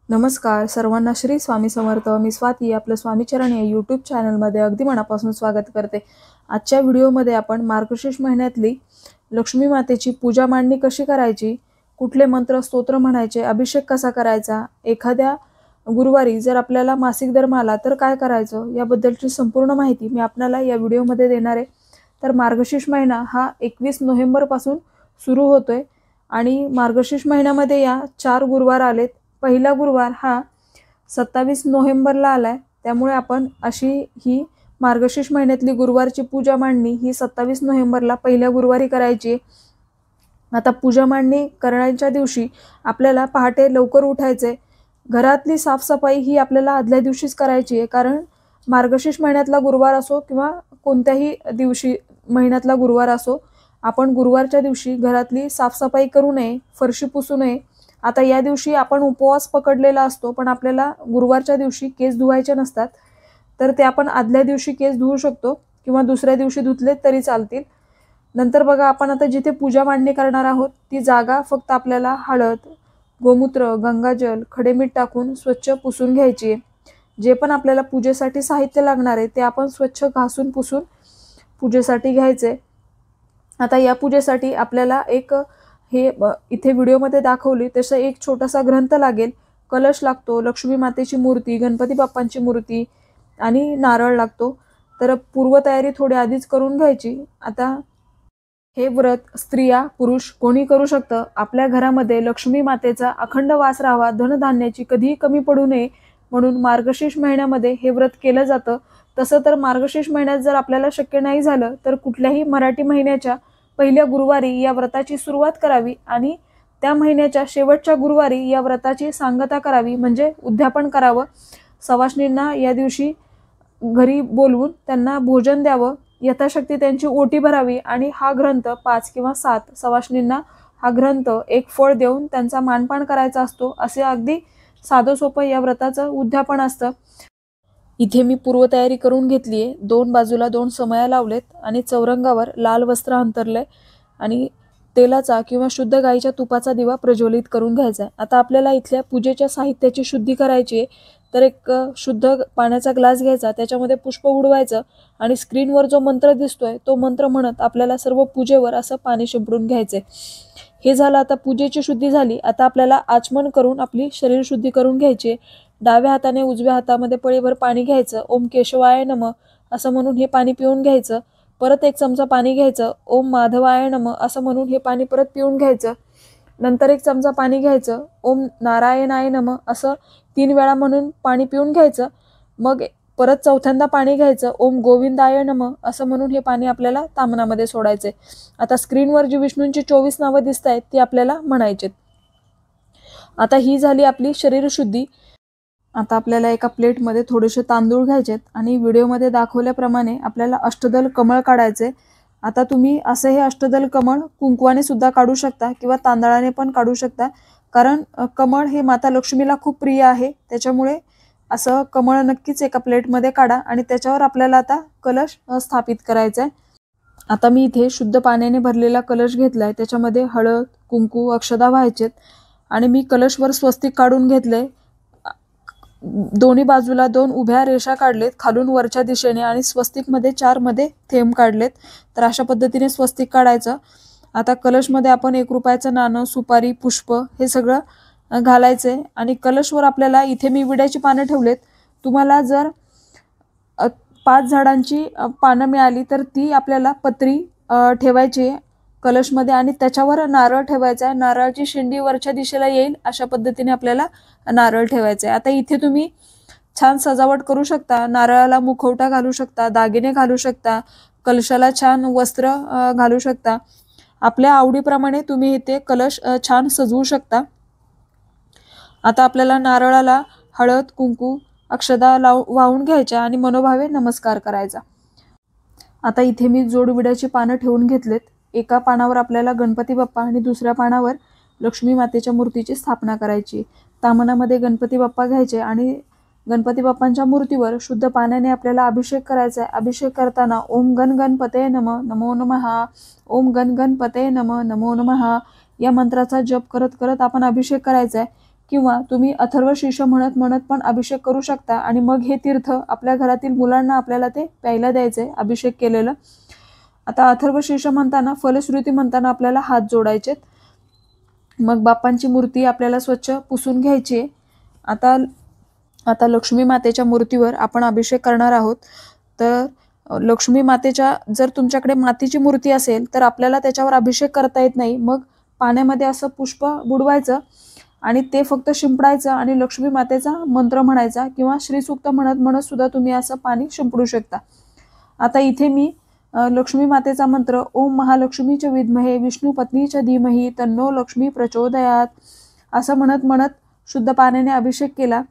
नमस्कार सर्वांना, श्री स्वामी समर्थ. मी स्वाती आपलं स्वामीचरण या यूट्यूब चॅनलमध्ये अगदी मनापासून स्वागत करते. आजच्या व्हिडिओमध्ये आपण मार्गशीर्ष महिन्यातली लक्ष्मी मातेची पूजा मांडणी कशी करायची, कुठले मंत्र स्तोत्र म्हणायचे, अभिषेक कसा करायचा, एखाद्या गुरुवारी जर आपल्याला मासिक धर्म आला तर काय करायचं, याबद्दलची संपूर्ण माहिती मी आपल्याला या व्हिडिओमध्ये देणार आहे. तर मार्गशीर्ष महिना हा 21 नोव्हेंबरपासून सुरू होतोय आणि मार्गशीर्ष महिन्यामध्ये या 4 गुरुवार आलेत. पहिला गुरुवार हा 27 नोव्हेंबरला आलाय, त्यामुळे आपण अशी ही मार्गशीर्ष महिन्यातली गुरुवारची पूजा मांडणी ही 27 नोव्हेंबरला पहिल्या गुरुवारी करायची. आता पूजा मांडणी करण्याच्या दिवशी आपल्याला पहाटे लवकर उठायचे. घरातली साफसफाई ही आपल्याला आदल्या दिवशीच करायची आहे, कारण मार्गशीर्ष महिन्यातला गुरुवार असो किंवा कोणत्याही दिवशी महिन्यातला गुरुवार असो, आपण गुरुवारच्या दिवशी घरातली साफसफाई करू नये, फरशी पुसू नये. आता या दिवशी आपण उपवास पकडलेला असतो, पण आपल्याला गुरुवारच्या दिवशी केस धुवायचे नसतात, तर ते आपण आदल्या दिवशी केस धुवू शकतो किंवा दुसऱ्या दिवशी धुतले तरी चालतील. नंतर बघा, आपण आता जिथे पूजा मांडणी करणार आहोत ती जागा फक्त आपल्याला हळद, गोमूत्र, गंगाजल, खडेमीठ टाकून स्वच्छ पुसून घ्यायची आहे. जे पण आपल्याला पूजेसाठी साहित्य लागणार आहे ते आपण स्वच्छ घासून पुसून पूजेसाठी घ्यायचे. आता या पूजेसाठी आपल्याला हे इथे व्हिडिओमध्ये दाखवली तसं एक छोटासा ग्रंथ लागेल, कलश लागतो, लक्ष्मी मातेची मूर्ती, गणपती बाप्पांची मूर्ती आणि नारळ लागतो. तर पूर्वतयारी थोडी आधीच करून घ्यायची. आता हे व्रत स्त्रिया पुरुष कोणी करू शकतं. आपल्या घरामध्ये लक्ष्मी मातेचा अखंड वास राहावा, धनधान्याची कधीही कमी पडू नये म्हणून मार्गशीर्ष महिन्यामध्ये हे व्रत केलं जातं. तसं तर मार्गशीर्ष महिन्यात जर आपल्याला शक्य नाही झालं तर कुठल्याही मराठी महिन्याच्या पहिल्या गुरुवारी या व्रताची सुरुवात करावी आणि त्या महिन्याच्या शेवटच्या गुरुवारी या व्रताची सांगता करावी, म्हणजे उद्यापन करावं. सवाष्णींना या दिवशी घरी बोलवून त्यांना भोजन द्यावं, यथाशक्ती त्यांची ओटी भरावी आणि हा ग्रंथ 5 किंवा 7 सवाष्णींना हा ग्रंथ एक फळ देऊन त्यांचा मानपान करायचा असतो. असे अगदी साधं सोपं या व्रताचं उद्यापन असतं. इथे मी पूर्वतयारी करून घेतली आहे. 2 बाजूला 2 समया लावलेत आणि चौरंगावर लाल वस्त्र अंतरलंय आणि तेलाचा किंवा शुद्ध गाईच्या तुपाचा दिवा प्रज्वलित करून घ्यायचा आहे. आता आपल्याला इथल्या पूजेच्या साहित्याची शुद्धी करायची आहे. तर एक शुद्ध पाण्याचा ग्लास घ्यायचा, त्याच्यामध्ये पुष्प उडवायचं आणि स्क्रीनवर जो मंत्र दिसतोय तो मंत्र म्हणत आपल्याला सर्व पूजेवर असं पाणी शिंपडून घ्यायचंय. हे झालं. आता पूजेची शुद्धी झाली. आता आपल्याला आचमन करून आपली शरीर शुद्धी करून घ्यायची. डाव्या हाताने उजव्या हातामध्ये पळीभर पाणी घ्यायचं. ओम केशवाय नमः असं म्हणून हे पाणी पिऊन घ्यायचं. परत 1 चमचा पाणी घ्यायचं. ओम माधवाय नमः असं म्हणून हे पाणी परत पिऊन घ्यायचं. नंतर 1 चमचा पाणी घ्यायचं. ओम नारायणाय नमः असं 3 वेळा म्हणून पाणी पिऊन घ्यायचं. मग परत चौथ्यांदा पाणी घ्यायचं. ओम गोविंदाय नमः असं म्हणून हे पाणी आपल्याला तामनामध्ये सोडायचे. आता स्क्रीनवर जी विष्णूंची 24 नावं दिसत आहेत ती आपल्याला म्हणायचे. आता ही झाली आपली शरीर शुद्धी. आता आपल्याला एका प्लेटमध्ये थोडेसे तांदूळ घ्यायचेत आणि व्हिडिओमध्ये दाखवल्याप्रमाणे आपल्याला अष्टदल कमळ काढायचे. आता तुम्ही असे हे अष्टदल कमळ कुंकवाने सुद्धा काढू शकता किंवा तांदळाने पण काढू शकता, कारण कमळ हे माता लक्ष्मीला खूप प्रिय आहे. त्याच्यामुळे असं कमळ नक्कीच एका प्लेटमध्ये काढा आणि त्याच्यावर आपल्याला आता कलश स्थापित करायचा आहे. आता मी इथे शुद्ध पाण्याने भरलेला कलश घेतलाय, त्याच्यामध्ये हळद, कुंकू, अक्षदा व्हायचेत आणि मी कलशवर स्वस्तिक काढून घेतले. दोन्ही बाजूला 2 उभ्या रेषा काढलेत खालून वरच्या दिशेने आणि स्वस्तिकमध्ये 4 मध्ये थेंब काढलेत. तर अशा पद्धतीने स्वस्तिक काढायचं. आता कलशमध्ये आपण 1 रुपयाचं नाणं, सुपारी, पुष्प हे सगळं घालायचे आणि कलशवर आपल्याला इथे मी विड्याची पानं ठेवलेत. तुम्हाला जर 5 झाडांची पानं मिळाली तर ती आपल्याला पत्री ठेवायची कलशमध्ये आणि त्याच्यावर नारळ ठेवायचा आहे. नारळाची शेंडी वरच्या दिशेला येईल अशा पद्धतीने आपल्याला नारळ ठेवायचा आहे. आता इथे तुम्ही छान सजावट करू शकता. नारळाला मुखवटा घालू शकता, दागिने घालू शकता, कलशाला छान वस्त्र घालू शकता. आपल्या आवडीप्रमाणे तुम्ही इथे कलश छान सजवू शकता. आता आपल्याला नारळाला हळद, कुंकू, अक्षदा वाहून घ्यायच्या आणि मनोभावे नमस्कार करायचा. आता इथे मी जोडविड्याची पानं ठेवून घेतलेत. एका पानावर आपल्याला गणपती बाप्पा आणि दुसऱ्या पानावर लक्ष्मी मातेच्या मूर्तीची स्थापना करायची. तामनामध्ये गणपती बाप्पा घ्यायचे आणि गणपती बाप्पांच्या मूर्तीवर शुद्ध पाण्याने आपल्याला अभिषेक करायचा आहे. अभिषेक करताना ओम गण गणपते नमः नमो नमः, ओम गण गणपते नमः नमो नमः या मंत्राचा जप करत करत आपण अभिषेक करायचा आहे. किंवा तुम्ही अथर्वशीर्ष म्हणत म्हणत पण अभिषेक करू शकता आणि मग हे तीर्थ आपल्या घरातील मुलांना आपल्याला ते प्यायला द्यायचे अभिषेक केलेलं। आता अथर्वशीर्ष म्हणताना फलश्रुती म्हणताना आपल्याला हात जोडायचे। मग बाप्पांची मूर्ती आपल्याला स्वच्छ पुसून घ्यायची। आता लक्ष्मी मातेच्या मूर्तीवर आपण अभिषेक करणार आहोत। तर लक्ष्मी मातेच्या जर तुमच्याकडे मातीची मूर्ती असेल तर आपल्याला त्याच्यावर अभिषेक करता येत नाही। मग पाण्यामध्ये असं पुष्प बुडवायचं आणि ते फक्त शिंपडायचं आणि लक्ष्मी मातेचा मंत्र म्हणायचा किंवा श्रीसूक्त म्हणत म्हणत सुद्धा तुम्ही असं पाणी शिंपडू शकता। आता इथे मी लक्ष्मी मातेचा मंत्र ओम महालक्ष्मीच्या विद्महे विष्णू पत्नीच्या धीमहि तन्नो लक्ष्मी प्रचोदयात असं म्हणत म्हणत शुद्ध पाण्याने अभिषेक केला।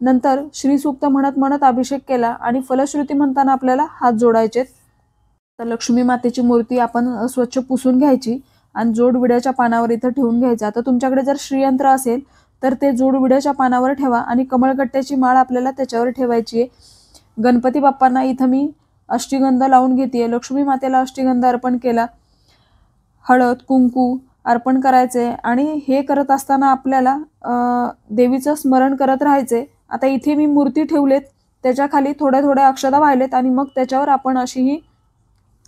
नंतर श्रीसूक्त म्हणत म्हणत अभिषेक केला आणि फलश्रुती म्हणताना आपल्याला हात जोडायचे। तर लक्ष्मी मातेची मूर्ती आपण स्वच्छ पुसून घ्यायची आणि जोडविड्याच्या पानावर इथं ठेवून घ्यायचं। आता तुमच्याकडे जर श्रीयंत्र असेल तर ते जोडविड्याच्या पानावर ठेवा आणि कमळगट्ट्याची माळ आपल्याला त्याच्यावर ठेवायची आहे। गणपती बाप्पांना इथं मी अष्टगंध लावून घेते। लक्ष्मी मातेला अष्टगंध अर्पण केला, हळद कुंकू अर्पण करायचे आणि हे करत असताना आपल्याला देवीचं स्मरण करत राहायचे। आता इथे मी मूर्ती ठेवलेत, त्याच्या खाली थोड्या थोड्या अक्षता वाहिलेत आणि मग त्याच्यावर आपण अशी ही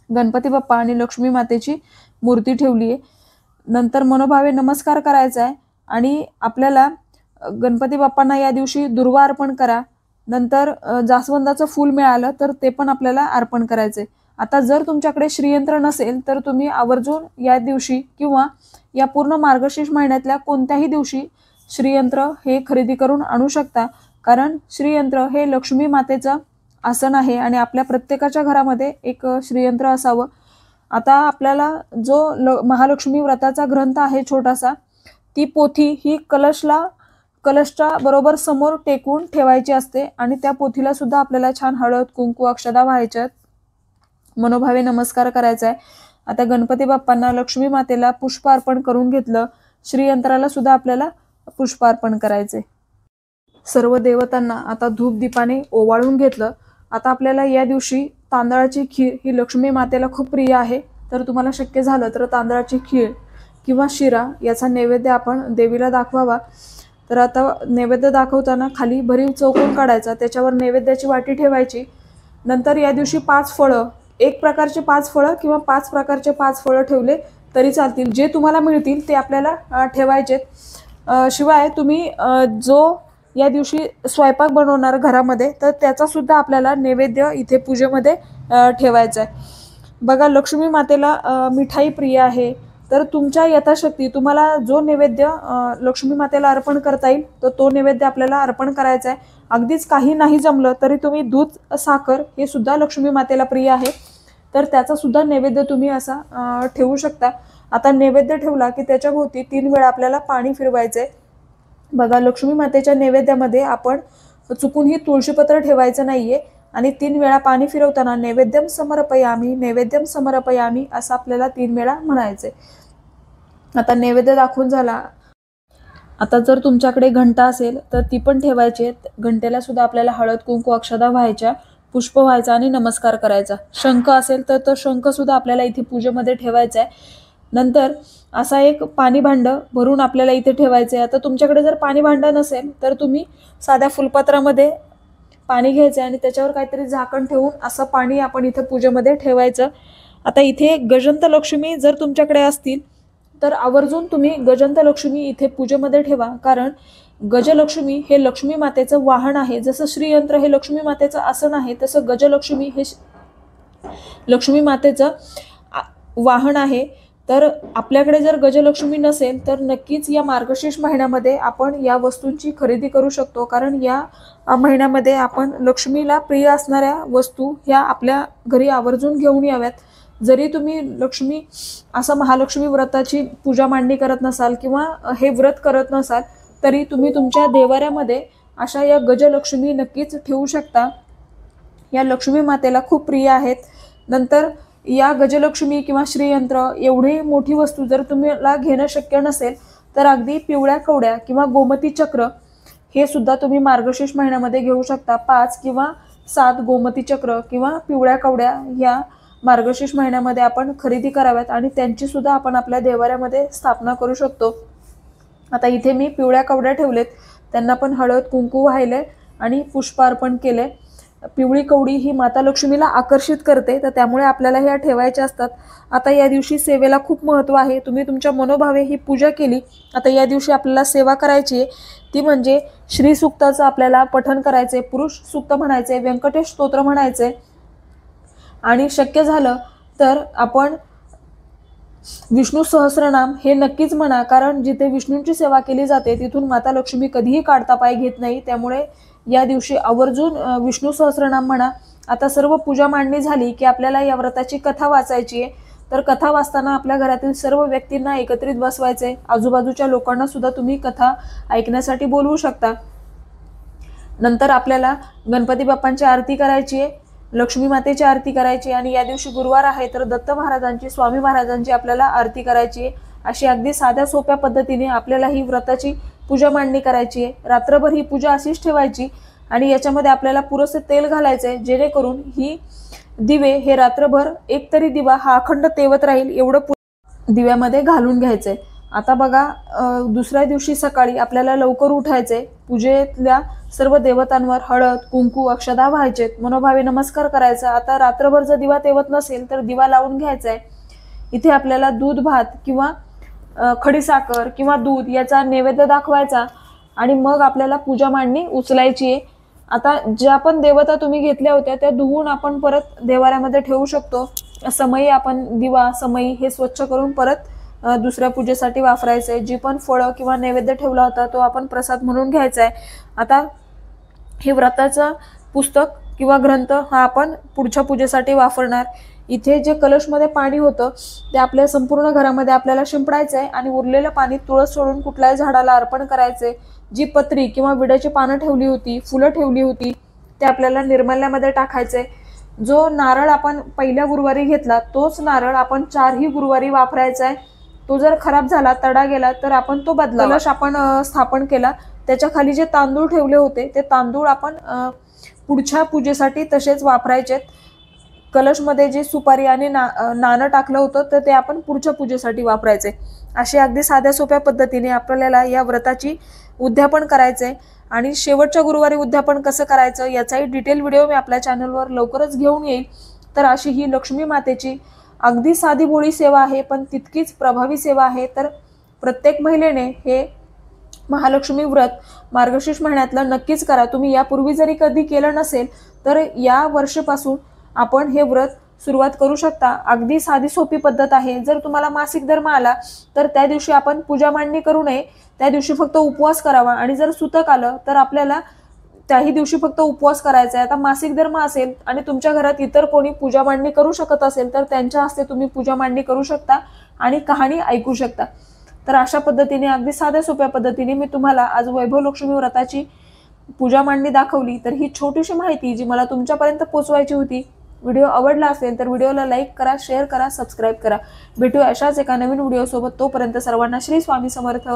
गणपती बाप्पा आणि लक्ष्मी मातेची मूर्ती ठेवली आहे। नंतर मनोभावे नमस्कार करायचा आहे आणि आपल्याला गणपती बाप्पांना या दिवशी दुर्वा अर्पण करा। नंतर जास्वंदाचं फूल मिळालं तर ते पण आपल्याला अर्पण करायचे। आता जर तुमच्याकडे श्रीयंत्र नसेल तर तुम्ही आवर्जून या दिवशी किंवा या पूर्ण मार्गशीर्ष महिन्यातल्या कोणत्याही दिवशी श्रीयंत्र हे खरेदी करून आणू शकता, कारण श्रीयंत्र हे लक्ष्मी मातेचं आसन आहे आणि आपल्या प्रत्येकाच्या घरामध्ये एक श्रीयंत्र असावं। आता आपल्याला जो महालक्ष्मी व्रताचा ग्रंथ आहे छोटासा, ती पोथी ही कलशच्या बरोबर समोर टेकून ठेवायची असते आणि त्या पोथीला सुद्धा आपल्याला छान हळद कुंकू अक्षदा व्हायच्यात, मनोभावे नमस्कार करायचा आहे। आता गणपती बाप्पांना लक्ष्मी मातेला पुष्प अर्पण करून घेतलं, श्रीयंत्राला सुद्धा आपल्याला पुष्प अर्पण करायचे। सर्व देवतांना आता धूप दीपाने ओवाळून घेतलं। आता आपल्याला या दिवशी तांदळाची खीर ही लक्ष्मी मातेला खूप प्रिय आहे, तर तुम्हाला शक्य झालं तर तांदळाची खीर किंवा शिरा याचा नैवेद्य आपण देवीला दाखवावा। तर आता नैवेद्य दाखवताना खाली भरीव चौकोन काढायचा, त्याच्यावर नैवेद्याची वाटी ठेवायची। नंतर या दिवशी 5 फळं, एक प्रकारचे 5 फळं किंवा 5 प्रकारचे 5 फळं ठेवले तरी चालतील, जे तुम्हाला मिळतील ते आपल्याला ठेवायचे। शिवाय तुम्ही जो या दिवशी स्वयंपाक बनवणार घरामध्ये तर त्याचा सुद्धा आपल्याला नैवेद्य इथे पूजेमध्ये ठेवायचा आहे। बघा, लक्ष्मी मातेला मिठाई प्रिय आहे, तर तुमच्या यथाशक्ती तुम्हाला जो नैवेद्य लक्ष्मी मातेला अर्पण करता येईल तर तो नैवेद्य आपल्याला अर्पण करायचा आहे। अगदीच काही नाही जमलं तरी तुम्ही दूध साखर हे सुद्धा लक्ष्मी मातेला प्रिय आहे, तर त्याचा सुद्धा नैवेद्य तुम्ही असा ठेवू शकता। आता नैवेद्य ठेवला की त्याच्या भोवती 3 वेळा आपल्याला पाणी फिरवायचंय। बघा, लक्ष्मी मातेच्या नैवेद्यामध्ये आपण चुकूनही तुळशीपत्र ठेवायचं नाहीये आणि 3 वेळा पाणी फिरवताना नैवेद्यम समर्पयामी नैवेद्यम समर्पयामी असं आपल्याला 3 वेळा म्हणायचे। आता नैवेद्य दाखवून झाला। आता जर तुमच्याकडे घंटा असेल तर ती पण ठेवायची, घंटेला सुद्धा आपल्याला हळद कुंकू अक्षदा व्हायच्या, पुष्प व्हायचा आणि नमस्कार करायचा। शंख असेल तर तो शंख सुद्धा आपल्याला इथे पूजेमध्ये ठेवायचा आहे। नंतर असा एक पाणी भांड भरून आपल्याला इथे ठेवायचं आहे। आता तुमच्याकडे जर पाणी भांड नसेल तर तुम्ही साध्या फुलपत्रामध्ये पाणी घ्यायचं आणि त्याच्यावर काहीतरी झाकण ठेवून असं पाणी आपण इथे पूजेमध्ये ठेवायचं। आता इथे गजंत लक्ष्मी जर तुमच्याकडे असतील तर आवर्जून तुम्ही गजंत लक्ष्मी इथे पूजेमध्ये ठेवा, कारण गजलक्ष्मी हे लक्ष्मी मातेचं वाहन आहे। जसं श्रीयंत्र हे लक्ष्मी मातेचं आसन आहे तसं गजलक्ष्मी हे लक्ष्मी मातेचं वाहन आहे। तर आपल्याकडे जर गजलक्ष्मी नसेल तर नक्कीच या मार्गशीर्ष महिन्यामध्ये आपण या वस्तूंची खरेदी करू शकतो, कारण या महिन्यामध्ये आपण लक्ष्मीला प्रिय असणाऱ्या वस्तू ह्या आपल्या घरी आवर्जून घेऊन याव्यात। जरी तुम्ही लक्ष्मी असं महालक्ष्मी व्रताची पूजा मांडणी करत नसाल किंवा हे व्रत करत नसाल तरी तुम्ही तुमच्या देवाऱ्यामध्ये अशा या गजलक्ष्मी नक्कीच ठेवू शकता। या लक्ष्मी मातेला खूप प्रिय आहेत। नंतर या गजलक्ष्मी किंवा श्रीयंत्र एवढी मोठी वस्तू जर तुम्हाला घेणं शक्य नसेल तर अगदी पिवळ्या कवड्या किंवा गोमती चक्र हे सुद्धा तुम्ही मार्गशीर्ष महिन्यामध्ये घेऊ शकता। 5 किंवा 7 गोमती चक्र किंवा पिवळ्या कवड्या या मार्गशीर्ष महिन्यामध्ये आपण खरेदी कराव्यात आणि त्यांची सुद्धा आपण आपल्या देवाऱ्यामध्ये स्थापना करू शकतो। आता इथे मी पिवळ्या कवड्या ठेवलेत, त्यांना पण हळद कुंकू वाहिले आणि पुष्पार्पण केले। पिवळी कवडी ही माता लक्ष्मीला आकर्षित करते, तर त्यामुळे आपल्याला ह्या ठेवायच्या असतात। आता या दिवशी सेवेला खूप महत्त्व आहे। तुम्ही तुमच्या मनोभावे ही पूजा केली। आता या दिवशी आपल्याला सेवा करायची आहे, ती म्हणजे श्री सूक्ताचं आपल्याला पठण करायचे, पुरुष सूक्त म्हणायचे, व्यंकटेश स्तोत्र म्हणायचे आणि शक्य झालं तर आपण विष्णू सहस्रनाम हे नक्कीच म्हणा, कारण जिथे विष्णूंची सेवा केली जाते तिथून माता लक्ष्मी कधीही काढता पाय घेत नाही। त्यामुळे या दिवशी आवर्जून विष्णू सहस्रनाम म्हणा। आता सर्व पूजा मांडणी झाली की आपल्याला या व्रताची कथा वाचायची आहे। तर कथा वाचताना आपल्या घरातील सर्व व्यक्तींना एकत्रित बसवायचे, आजूबाजूच्या लोकांना सुद्धा तुम्ही कथा ऐकण्यासाठी बोलवू शकता। नंतर आपल्याला गणपती बाप्पांची आरती करायची आहे, लक्ष्मी मातेची आरती करायची आणि या दिवशी गुरुवार आहे तर दत्त महाराजांची, स्वामी महाराजांची आपल्याला आरती करायची आहे। अशी अगदी साध्या सोप्या पद्धतीने आपल्याला ही व्रताची पूजा मांडणी करायची आहे। रात्रभर ही पूजा अशीच ठेवायची आणि याच्यामध्ये आपल्याला पुरेसे तेल घालायचे, जेणेकरून ही दिवे हे रात्रभर एक तरी दिवा हा अखंड तेवत राहील एवढं दिव्यामध्ये घालून घ्यायचे। आता बघा, दुसऱ्या दिवशी सकाळी आपल्याला लवकर उठायचे, पूजेतल्या सर्व देवतांवर हळद कुंकू अक्षदा व्हायचे, मनोभावे नमस्कार करायचा। आता रात्रभर जर दिवा तेवत नसेल तर दिवा लावून घ्यायचा आहे। इथे आपल्याला दूध भात किंवा खडीसाखर किंवा दूध याचा नैवेद्य दाखवायचा आणि मग आपल्याला पूजा मांडणी उचलायची आहे। आता ज्या पण देवता तुम्ही घेतल्या होत्या त्या धुवून आपण परत देवाऱ्यामध्ये ठेवू शकतो। समई आपण दिवा समई हे स्वच्छ करून परत दुसऱ्या पूजेसाठी वापरायचे। जी पण फळं किंवा नैवेद्य ठेवला होता तो आपण प्रसाद म्हणून घ्यायचा आहे। आता हे व्रताचं पुस्तक किंवा ग्रंथ हा आपण पुढच्या पूजेसाठी वापरणार। इथे जे कलशमध्ये पाणी होतं ते आपल्या संपूर्ण घरामध्ये आपल्याला शिंपडायचं आहे आणि उरलेलं पाणी तुळस सोडून कुठल्याही झाडाला अर्पण करायचे। जी पत्री किंवा विड्याची पानं ठेवली होती, फुलं ठेवली होती ते आपल्याला निर्माल्यामध्ये टाकायचे। जो नारळ आपण पहिल्या गुरुवारी घेतला तोच नारळ आपण 4ही गुरुवारी वापरायचा आहे। तो जर खराब झाला, तडा गेला तर आपण तो बदलावा। कलश आपण स्थापन केला, त्याच्या खाली जे तांदूळ ठेवले होते ते तांदूळ आपण पुढच्या पूजेसाठी तसेच वापरायचे। कलशमध्ये जे सुपारी आणि नाणं टाकलं होतं तर ते आपण पुढच्या पूजेसाठी वापरायचे। अशी अगदी साध्या सोप्या पद्धतीने आपल्याला या व्रताची उद्यापन करायचे आणि शेवटच्या गुरुवारी उद्यापन कसं करायचं याचाही डिटेल व्हिडिओ मी आपल्या चॅनलवर लवकरच घेऊन येईल। तर अशी ही लक्ष्मी मातेची अगदी साधी भोळी सेवा आहे, पण तितकीच प्रभावी सेवा आहे। तर प्रत्येक महिलेने हे महालक्ष्मी व्रत मार्गशीर्ष महिन्यातलं नक्कीच करा। तुम्ही यापूर्वी जरी कधी केलं नसेल तर या वर्षापासून आपण हे व्रत सुरुवात करू शकता। अगदी साधी सोपी पद्धत आहे। जर तुम्हाला मासिक धर्म आला तर त्या दिवशी आपण पूजा मांडणी करू नये, त्या दिवशी फक्त उपवास करावा आणि जर सुतक आलं तर आपल्याला त्याही दिवशी फक्त उपवास करायचा आहे। आता मासिक धर्म असेल आणि तुमच्या घरात इतर कोणी पूजा मांडणी करू शकत असेल तर त्यांच्या हस्ते तुम्ही पूजा मांडणी करू शकता आणि कहाणी ऐकू शकता। तर अशा पद्धतीने अगदी साध्या सोप्या पद्धतीने मी तुम्हाला आज वैभव लक्ष्मी व्रताची पूजा मांडणी दाखवली। तर ही छोटीशी माहिती जी मला तुमच्यापर्यंत पोहोचवायची होती। व्हिडिओ आवडला असेल तर व्हिडिओला लाईक करा, शेअर करा, सबस्क्राईब करा। भेटूया अशाच एका नवीन व्हिडिओ सोबत। तोपर्यंत सर्वांना श्री स्वामी समर्थ।